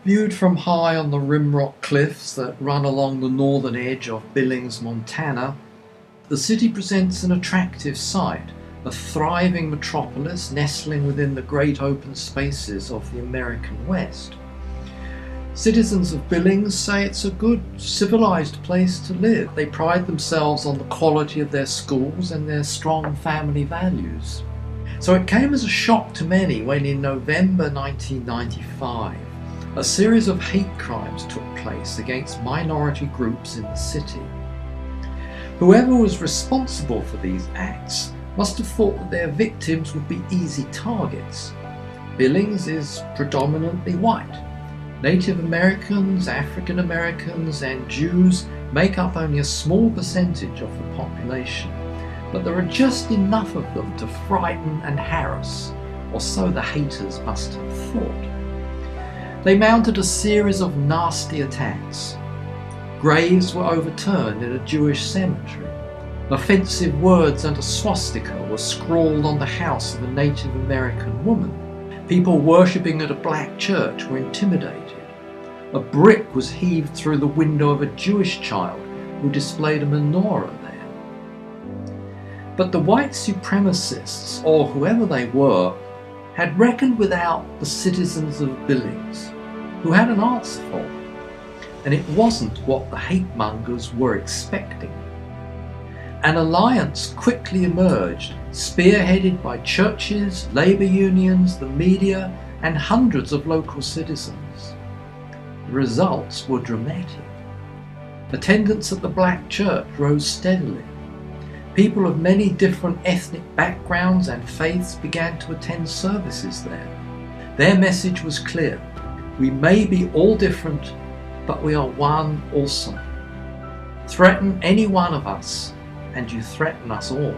Viewed from high on the rimrock cliffs that run along the northern edge of Billings, Montana, the city presents an attractive sight, a thriving metropolis nestling within the great open spaces of the American West. Citizens of Billings say it's a good, civilized place to live. They pride themselves on the quality of their schools and their strong family values. So it came as a shock to many when in November 1995, a series of hate crimes took place against minority groups in the city. Whoever was responsible for these acts must have thought that their victims would be easy targets. Billings is predominantly white. Native Americans, African Americans, and Jews make up only a small percentage of the population, but there are just enough of them to frighten and harass, or so the haters must have thought. They mounted a series of nasty attacks. Graves were overturned in a Jewish cemetery. Offensive words and a swastika were scrawled on the house of a Native American woman. People worshipping at a black church were intimidated. A brick was heaved through the window of a Jewish child who displayed a menorah there. But the white supremacists, or whoever they were, had reckoned without the citizens of Billings, who had an answer for them, and it wasn't what the hate mongers were expecting. An alliance quickly emerged, spearheaded by churches, labour unions, the media, and hundreds of local citizens. The results were dramatic. Attendance at the black church rose steadily. People of many different ethnic backgrounds and faiths began to attend services there. Their message was clear. We may be all different, but we are one also. Threaten any one of us, and you threaten us all.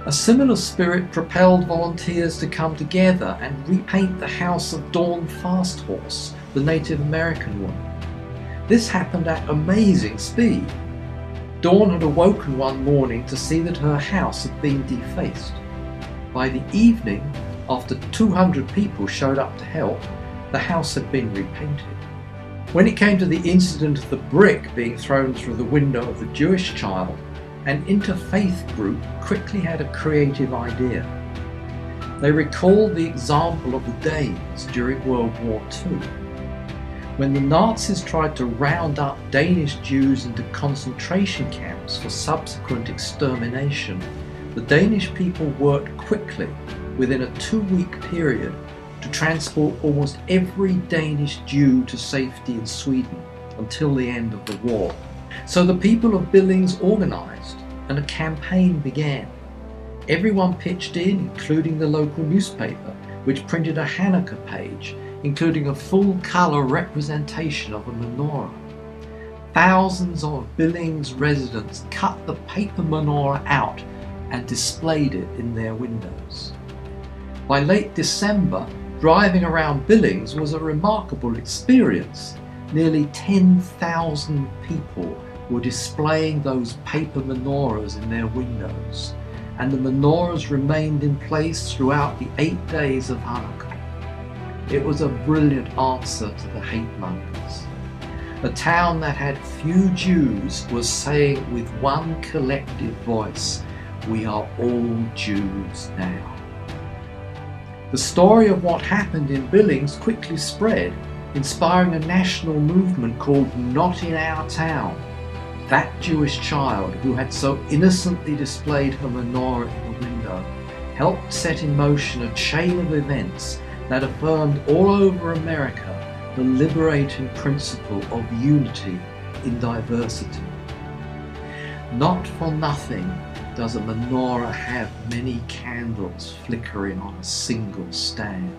A similar spirit propelled volunteers to come together and repaint the house of Dawn Fasthorse, the Native American woman. This happened at amazing speed. Dawn had awoken one morning to see that her house had been defaced. By the evening, after 200 people showed up to help, the house had been repainted. When it came to the incident of the brick being thrown through the window of the Jewish child, an interfaith group quickly had a creative idea. They recalled the example of the Danes during World War II. When the Nazis tried to round up Danish Jews into concentration camps for subsequent extermination, the Danish people worked quickly, within a 2-week period, to transport almost every Danish Jew to safety in Sweden until the end of the war. So the people of Billings organised, and a campaign began. Everyone pitched in, including the local newspaper, which printed a Hanukkah page, including a full-colour representation of a menorah. Thousands of Billings residents cut the paper menorah out and displayed it in their windows. By late December, driving around Billings was a remarkable experience. Nearly 10,000 people were displaying those paper menorahs in their windows, and the menorahs remained in place throughout the 8 days of Hanukkah. It was a brilliant answer to the hate mongers. A town that had few Jews was saying with one collective voice, "We are all Jews now." The story of what happened in Billings quickly spread, inspiring a national movement called Not in Our Town. That Jewish child who had so innocently displayed her menorah in the window helped set in motion a chain of events that affirmed all over America the liberating principle of unity in diversity. Not for nothing does a menorah have many candles flickering on a single stand.